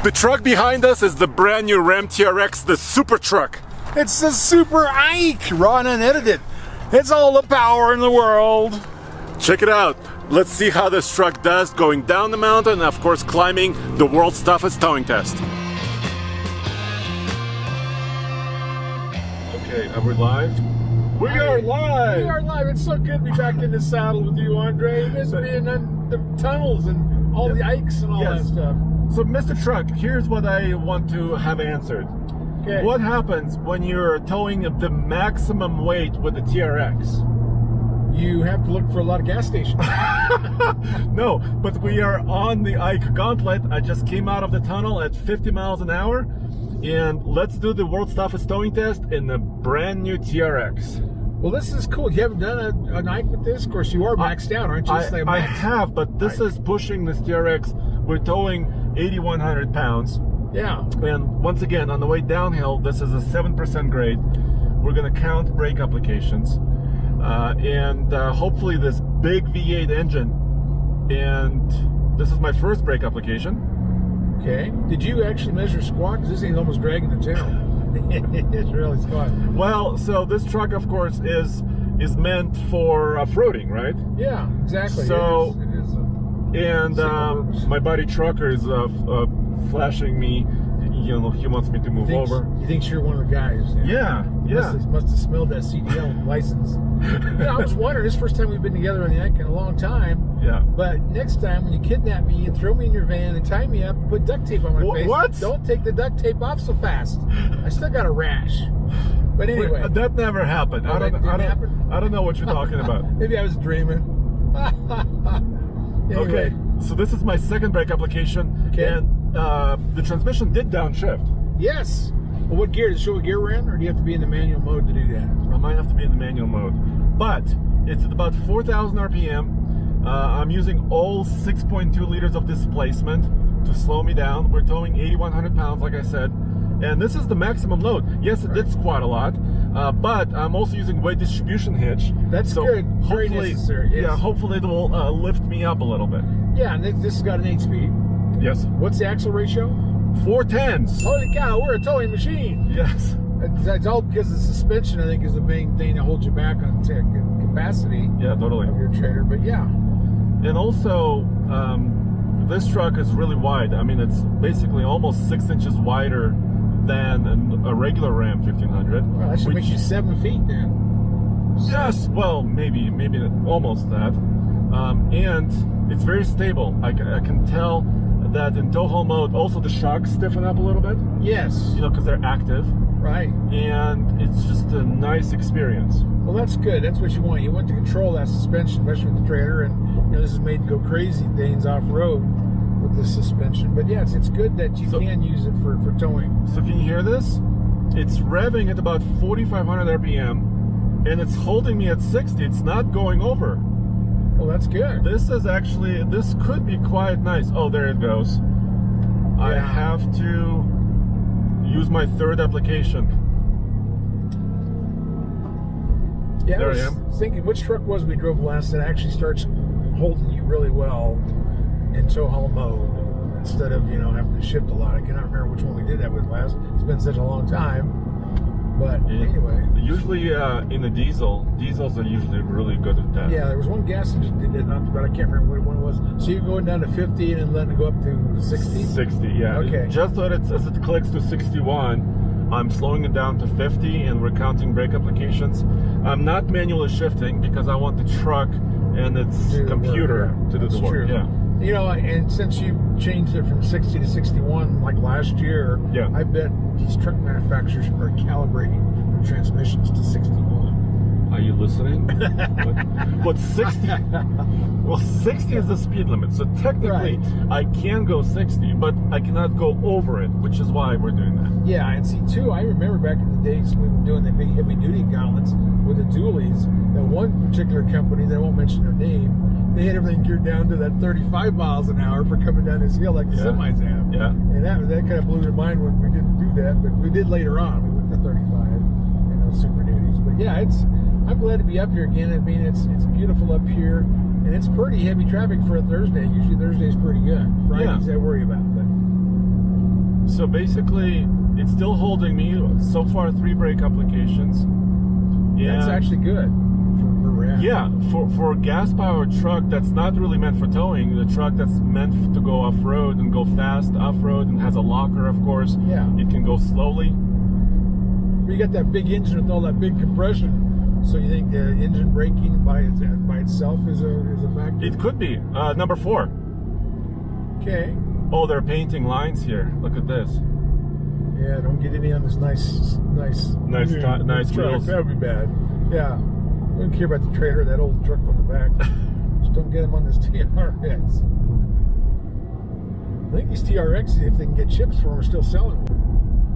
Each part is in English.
The truck behind us is the brand new Ram TRX, the super truck. It's the Super Ike, raw and unedited. It's all the power in the world. Check it out. Let's see how this truck does going down the mountain and of course climbing the world's toughest towing test. Okay, are we live? We are live! We are live. It's so good to be back in the saddle with you, Andre. You miss being in the tunnels and all the Ikes and all that stuff. So, Mr. Truck, here's what I want to have answered. Okay. What happens when you're towing the maximum weight with the TRX? You have to look for a lot of gas stations. No, but we are on the Ike Gauntlet. I just came out of the tunnel at 50 miles an hour. And let's do the world's toughest towing test in the brand new TRX. Well, this is cool. You haven't done an Ike with this? Of course, you are maxed out, aren't you? I have, but this is pushing this TRX. We're towing 8,100 pounds. Yeah. And once again, on the way downhill, this is a 7% grade. We're going to count brake applications. And hopefully this big V8 engine. And this is my first brake application. Okay. Did you actually measure squat? Because this thing's almost dragging the tail. It's really squat. Well, so this truck, of course, is meant for off-roading, right? Yeah, exactly. So, it is and my buddy Trucker is flashing me. You know, he wants me to move over. He thinks you're one of the guys. Yeah. Must have smelled that CDL license. I was wondering. This is the first time we've been together on the Ike in a long time. Yeah. But next time when you kidnap me and throw me in your van and tie me up and put duct tape on my face, what? Don't take the duct tape off so fast. I still got a rash. But anyway, wait, that never happened. I don't know what you're talking about. Maybe I was dreaming. Anyway. Okay. So this is my second brake application, and the transmission did downshift. Yes. Well, what gear? Does it show what gear we're in, or do you have to be in the manual mode to do that? I might have to be in the manual mode, but it's at about 4,000 RPM. I'm using all 6.2 liters of displacement to slow me down. We're towing 8,100 pounds, like I said, and this is the maximum load. Yes, it did squat a lot, but I'm also using weight distribution hitch. That's good. Very necessary. Yeah, hopefully it will lift me up a little bit. Yeah, and this has got an 8-speed. Yes. What's the axle ratio? 4/10. Holy cow, we're a towing machine. Yes. It's all because the suspension, I think, is the main thing that holds you back on capacity. Yeah, totally. Of your trailer, but yeah. And also, this truck is really wide. I mean, it's basically almost 6 inches wider than a regular Ram 1500. Well, that should make you 7 feet then. Yes. Well, maybe almost that. And it's very stable. I can tell that in tow haul mode, also the shocks stiffen up a little bit. Yes. You know, because they're active. Right. And it's just a nice experience. Well, that's good. That's what you want. You want to control that suspension, especially with the trailer. And this is made to go crazy things off road with the suspension. But yeah, it's good that you can use it for towing. So can you hear this? It's revving at about 4,500 RPM, and it's holding me at 60. It's not going over. Well, that's good. This could be quite nice. Oh, there it goes. Yeah. I have to use my third application. Yeah, there I was thinking, which truck was we drove last that actually starts holding you really well in tow haul mode instead of, having to shift a lot. I cannot remember which one we did that with last. It's been such a long time. But anyway. Usually in the diesels are usually really good at that. Yeah, there was one gas engine that did not, but I can't remember what one it was. So you're going down to 50 and then letting it go up to 60? 60, yeah. Okay. Just that as it clicks to 61, I'm slowing it down to 50 and we're counting brake applications. I'm not manually shifting because I want the truck and its computer to do the work. True. Yeah. And since you've changed it from 60 to 61, like last year, I bet these truck manufacturers are calibrating their transmissions to 61. Are you listening? What 60? Well, 60 is the speed limit, so technically I can go 60, but I cannot go over it, which is why we're doing that. Yeah, and see, too, I remember back in the days we were doing the big heavy-duty gauntlets with the dualies, that one particular company, that I won't mention their name, they had everything geared down to that 35 miles an hour for coming down this hill like the semis have. Yeah. And that kind of blew their mind when we didn't do that, but we did later on. We went to 35, Super Duties. But yeah, I'm glad to be up here again. I mean, it's beautiful up here, and it's pretty heavy traffic for a Thursday. Usually Thursday's pretty good. Fridays I worry about, but So basically, it's still holding me. So far, 3 brake applications. That's actually good for where we're at. Yeah, for a gas-powered truck that's not really meant for towing, the truck that's meant to go off-road and go fast off-road and has a locker, of course. Yeah. It can go slowly. You got that big engine with all that big compression. So you think the engine braking by itself is a factor? It could be. Number 4. Okay. Oh, they're painting lines here. Look at this. Yeah, don't get any on this nice Nice truck. wheels. That would be bad. Yeah. I don't care about the trailer, that old truck on the back. Just don't get them on this TRX. I think these TRXs, if they can get chips for them, are still selling.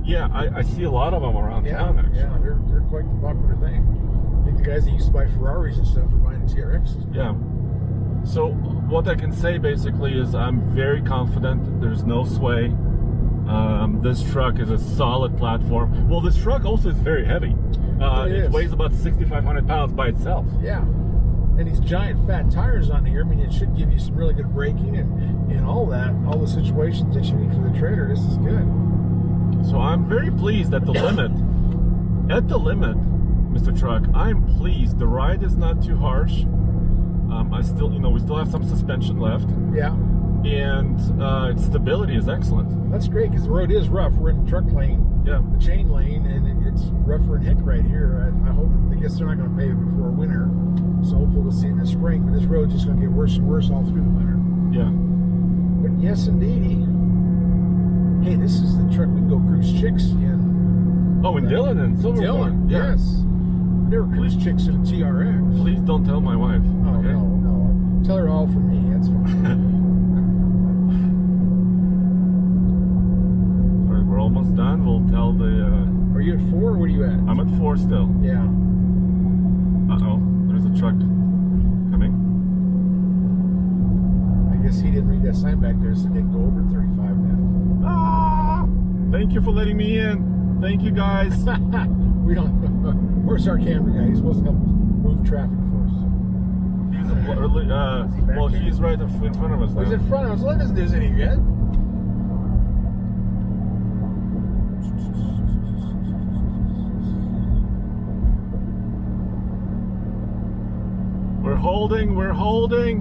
Yeah, I see a lot of them around town, actually. Yeah, they're quite the popular thing. I think the guys that used to buy Ferraris and stuff are buying the TRXs. Yeah. So what I can say basically is I'm very confident. There's no sway. This truck is a solid platform. Well, this truck also is very heavy. It weighs about 6,500 pounds by itself. Yeah. And these giant fat tires on here, I mean, it should give you some really good braking and all that, all the situations that you need for the trailer. This is good. So I'm very pleased at the limit. At the limit, Mr. Truck, I'm pleased. The ride is not too harsh. We still have some suspension left. Yeah. And its stability is excellent. That's great because the road is rough. We're in the truck lane, Yeah. the chain lane, and it's rougher than heck right here. I guess they're not going to pave it before winter, so hopefully we'll see it in the spring. But this road's just going to get worse and worse all through the winter. Yeah. But yes, indeedy. Hey, this is the truck we can go cruise chicks in. Oh, in Dillon and Silverthorne. Dillon, Yeah. yes. Never cruise chicks in a TRX. Please don't tell my wife. Oh, Okay. no. Tell her all from me. That's fine. We're almost done. We'll tell the. Are you at 4 or what are you at? I'm at 4 still. Yeah. Uh-oh. There's a truck coming. I guess he didn't read that sign back there, so they can go over 35 now. Ah! Thank you for letting me in. Thank you, guys. We don't. Where's our camera guy? He's supposed to help move traffic for us. He's right in front of us now. He's in front of us. Well, that doesn't do us any good. We're holding.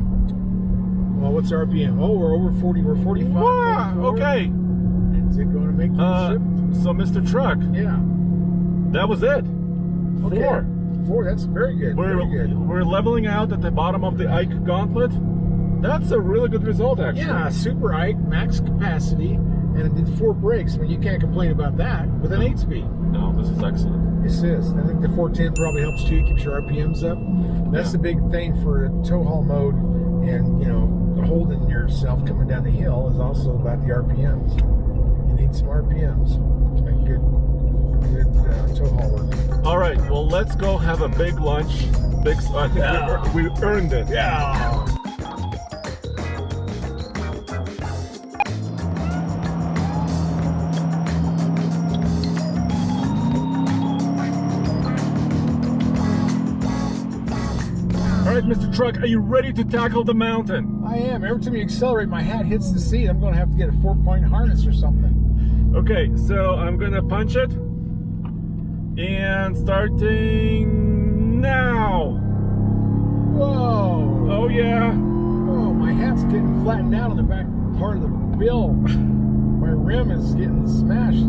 Well, what's RPM? Oh, we're over 40. We're 45. Wow, 44. okay. Is it going to make the shift? So, Mr. Truck, Yeah. that was it. Okay. 4. 4. That's very good. Very good. We're leveling out at the bottom of the Ike Gauntlet. That's a really good result, actually. Yeah, Super Ike, max capacity, and it did 4 brakes. I mean, you can't complain about that with an 8-speed. No, this is excellent. This is. I think the 410 probably helps too. Keeps your RPMs up. That's the big thing for tow haul mode, and holding yourself coming down the hill is also about the RPMs. You need some RPMs to make good tow haul work. All right, well, let's go have a big lunch. I think we earned it. Yeah. All right, Mr. Truck, are you ready to tackle the mountain? I am. Every time you accelerate, my hat hits the seat. I'm going to have to get a 4-point harness or something. Okay, so I'm gonna punch it. And starting now. Whoa. Oh, yeah. Oh, my hat's getting flattened out on the back part of the bill. My rim is getting smashed.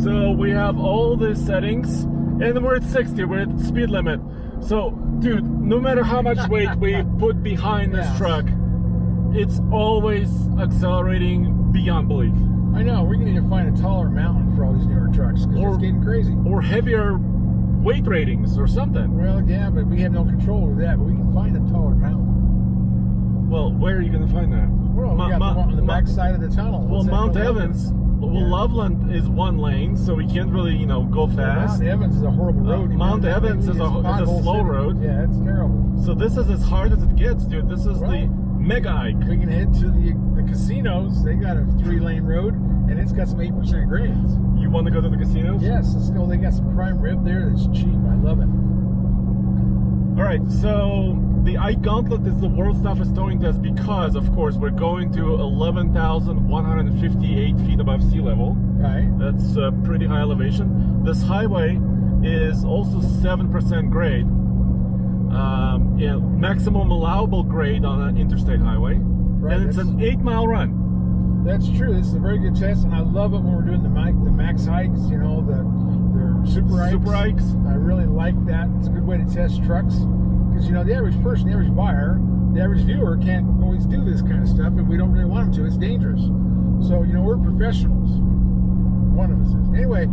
So we have all the settings, and we're at 60. We're at the speed limit. So, dude, no matter how much weight we put behind this truck, it's always accelerating beyond belief. I know. We're going to need to find a taller mountain for all these newer trucks because it's getting crazy. Or heavier weight ratings or something. Well, yeah, but we have no control over that. But we can find a taller mountain. Well, where are you going to find that? Well, we got the one on the back side of the tunnel. Well, Mount Evans. Well, Loveland is 1 lane, so we can't really, go fast. Mount Evans is a horrible road. Mount Evans is a slow road. Yeah, it's terrible. So this is as hard as it gets, dude. This is the Mega Ike. We can head to the casinos. They got a 3-lane road, and it's got some 8% grades. You want to go to the casinos? Yes, let's go. They got some prime rib there that's cheap. I love it. All right, so the Ike Gauntlet is the world's toughest towing test because, of course, we're going to 11,158 feet above sea level. Right. That's pretty high elevation. This highway is also 7% grade. Yeah, maximum allowable grade on an interstate highway. Right, And it's an 8-mile run. That's true. This is a very good test, and I love it when we're doing the max hikes. You know, they're super hikes. Super hikes. I really like that. It's a good way to test trucks because the average person, the average buyer, the average viewer can't always do this kind of stuff, and we don't really want them to. It's dangerous. So we're professionals. One of us is. Anyway,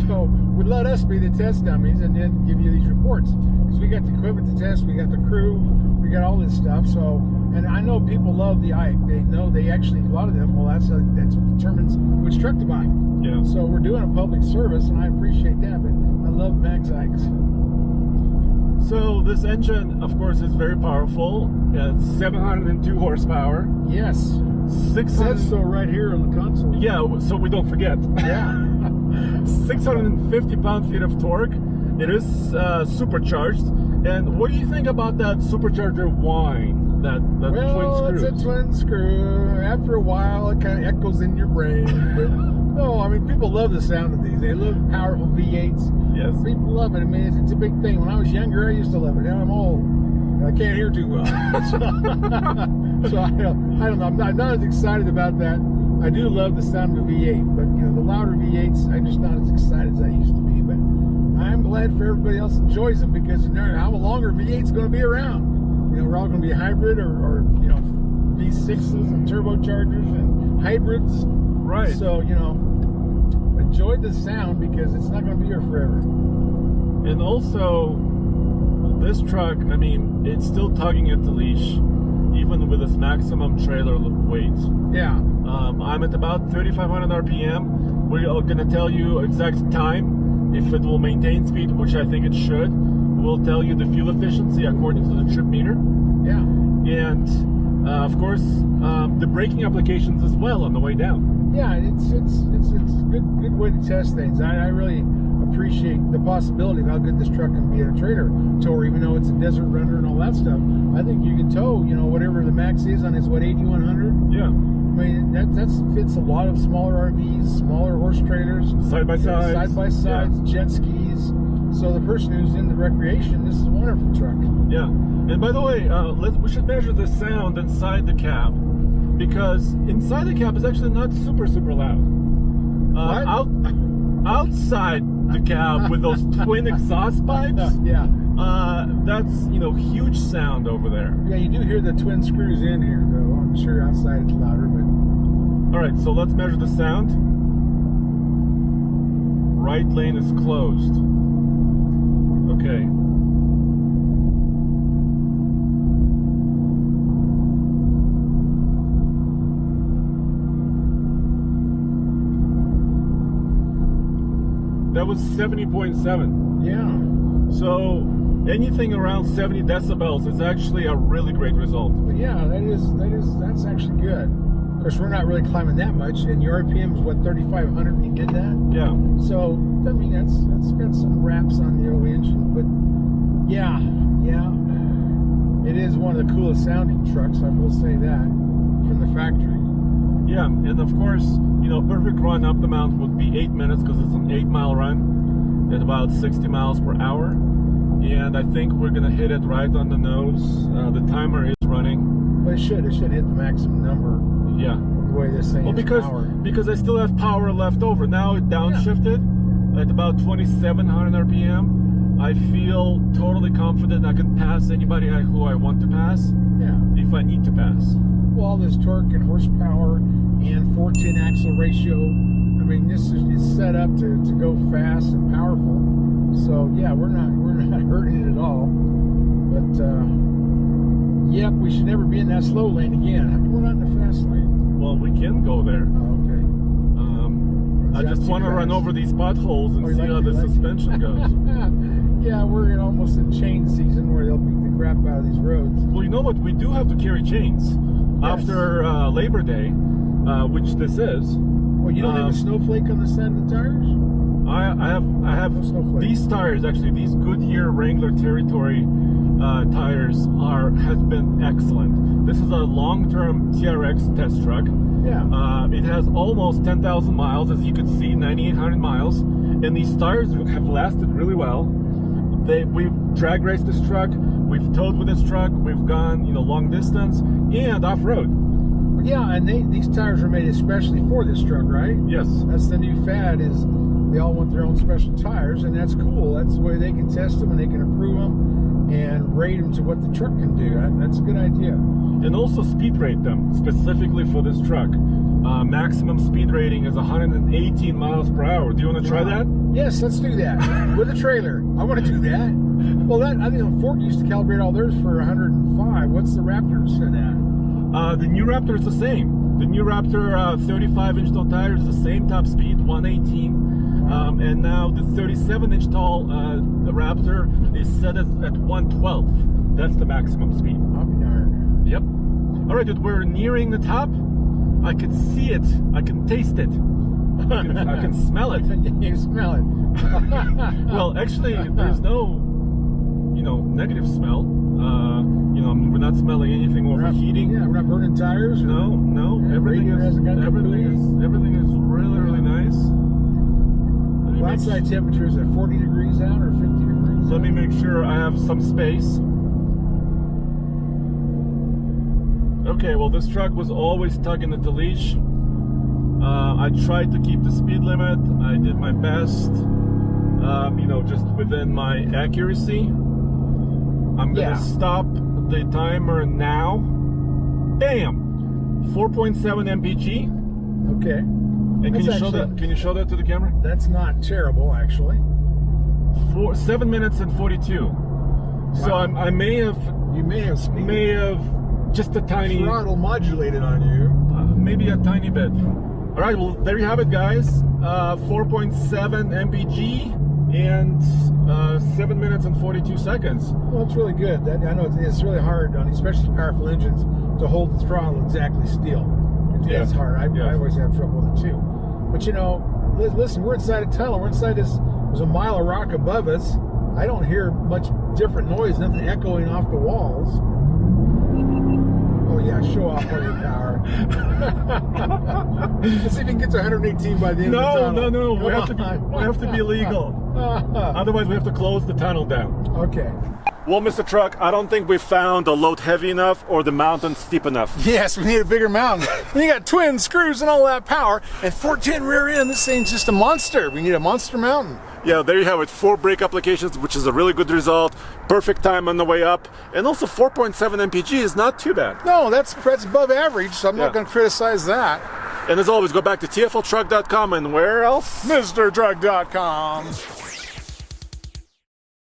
so would let us be the test dummies and then give you these reports because we got the equipment to test, we got the crew, we got all this stuff. So, and I know people love the Ike. They know a lot of them. Well, that's what determines which truck to buy. Yeah. So we're doing a public service, and I appreciate that. But I love max Ikes. So this engine, of course, is very powerful. It's 702 horsepower. Yes. 600. Says so right here on the console. Yeah, so we don't forget. Yeah. 650 pound-feet of torque. It is supercharged. And what do you think about that supercharger whine? That twin screw? It's a twin screw. After a while, it kind of echoes in your brain. But no, I mean, people love the sound of these. They love powerful V8s. Yes. People love it. I mean, it's a big thing. When I was younger, I used to love it. Now I'm old. I can't hear too well. So I don't know. I'm not as excited about that. I do love the sound of a V8, but the louder V8s, I'm just not as excited as I used to be. But I'm glad for everybody else enjoys them because how longer V8's going to be around. We're all going to be hybrid or V6s and turbochargers and hybrids. Right. So enjoy the sound because it's not going to be here forever. And also, this truck, I mean, it's still tugging at the leash, even with its maximum trailer weight. Yeah. I'm at about 3,500 RPM. We're going to tell you exact time, if it will maintain speed, which I think it should. We'll tell you the fuel efficiency according to the trip meter. Yeah. And, of course, the braking applications as well on the way down. Yeah, it's a good way to test things. I really appreciate the possibility of how good this truck can be in a trailer tow, even though it's a desert runner and all that stuff. I think you can tow, whatever the max is on its 8,100. Yeah. I mean, that fits a lot of smaller RVs, smaller horse trailers, side by sides, yeah. Jet skis. So the person who's into recreation, this is a wonderful truck. Yeah. And by the way, we should measure the sound inside the cab, because inside the cab is actually not super loud. Outside the cab with those twin exhaust pipes, yeah, that's huge sound over there. Yeah, you do hear the twin screws in here, though. I'm sure outside it's louder, but all right. So let's measure the sound. Right lane is closed. Okay. That was 70.7. yeah. So anything around 70 decibels is actually a really great result. But yeah, that's actually good. Of course, we're not really climbing that much, and your RPM is what, 3,500 when you did that? Yeah. So I mean, that's got some wraps on the old engine, but yeah, it is one of the coolest sounding trucks. I will say that from the factory. Yeah, and of course, perfect run up the mountain would be 8 minutes because it's an 8-mile run at about 60 miles per hour. And I think we're gonna hit it right on the nose. The timer is running. But it should hit the maximum number. Yeah. The way this thing is powered. Because I still have power left over. Now it downshifted at about 2,700 RPM. I feel totally confident I can pass anybody who I want to pass. Yeah. If I need to pass. Well, all this torque and horsepower and 4:10 axle ratio. I mean, this is set up to go fast and powerful. So yeah, we're not hurting it at all. But yep, we should never be in that slow lane again. How come we're not in the fast lane? Well, we can go there. Oh, okay. I just want to run over these potholes and see how the suspension goes. Yeah, we're almost in chain season where they'll beat the crap out of these roads. Well, you know what? We do have to carry chains after Labor Day, which this is. Well, you don't have a snowflake on the side of the tires? I have Snowflake. these tires, actually, these Goodyear Wrangler Territory tires has been excellent. This is a long-term TRX test truck. Yeah. It has almost 10,000 miles, as you can see, 9,800 miles, and these tires have lasted really well. We've drag raced this truck, we've towed with this truck, we've gone long distance and off-road. Yeah, and these tires are made especially for this truck, right? Yes. That's the new fad, is they all want their own special tires, and that's cool. That's the way they can test them and they can improve them and rate them to what the truck can do. That's a good idea. And also speed rate them specifically for this truck. Maximum speed rating is 118 miles per hour. Do you want to try that? Yes, let's do that. With a trailer. I want to do that. Well, I think Ford used to calibrate all theirs for 105. What's the Raptor set at? The new Raptor is the same. The new Raptor 35-inch tall tire is the same top speed, 118. And now the 37-inch tall the Raptor is set at 112. That's the maximum speed. I'll be darned. Yep. All right, dude, we're nearing the top. I can see it. I can taste it. I can smell it. You smell it. Well, actually, there's no, negative smell. We're not smelling anything overheating. Yeah, we're not burning tires. No. Yeah, Everything is really, really nice. Outside temperature is at 40 degrees out or 50 degrees. Let me make sure I have some space. Okay, well, this truck was always tugging at the leash. I tried to keep the speed limit. I did my best, just within my accuracy. I'm gonna stop the timer now. Bam! 4.7 mpg. Okay. And can you show that to the camera? That's not terrible, actually. 7 minutes and 42. Wow. So I may have just a tiny throttle modulated on you. Maybe a tiny bit. All right, well, there you have it, guys. 4.7 mpg and 7 minutes and 42 seconds. Well, it's really good. I know it's really hard on especially powerful engines to hold the throttle exactly still. It's hard. I always have trouble with it too. But listen, we're inside a tunnel. We're inside there's a mile of rock above us. I don't hear much different noise, nothing echoing off the walls. Oh yeah, show off all your power. Let's see if we can get to 118 by the end of the tunnel. No. We have to be legal. Otherwise, we have to close the tunnel down. Okay. Well, Mr. Truck, I don't think we found the load heavy enough or the mountain steep enough. Yes, we need a bigger mountain. And you got twin screws and all that power, and 410 rear end. This thing's just a monster. We need a monster mountain. Yeah, there you have it. 4 brake applications, which is a really good result. Perfect time on the way up. And also 4.7 mpg is not too bad. No, that's above average, so I'm not going to criticize that. And as always, go back to TFLtruck.com and where else? MrTruck.com.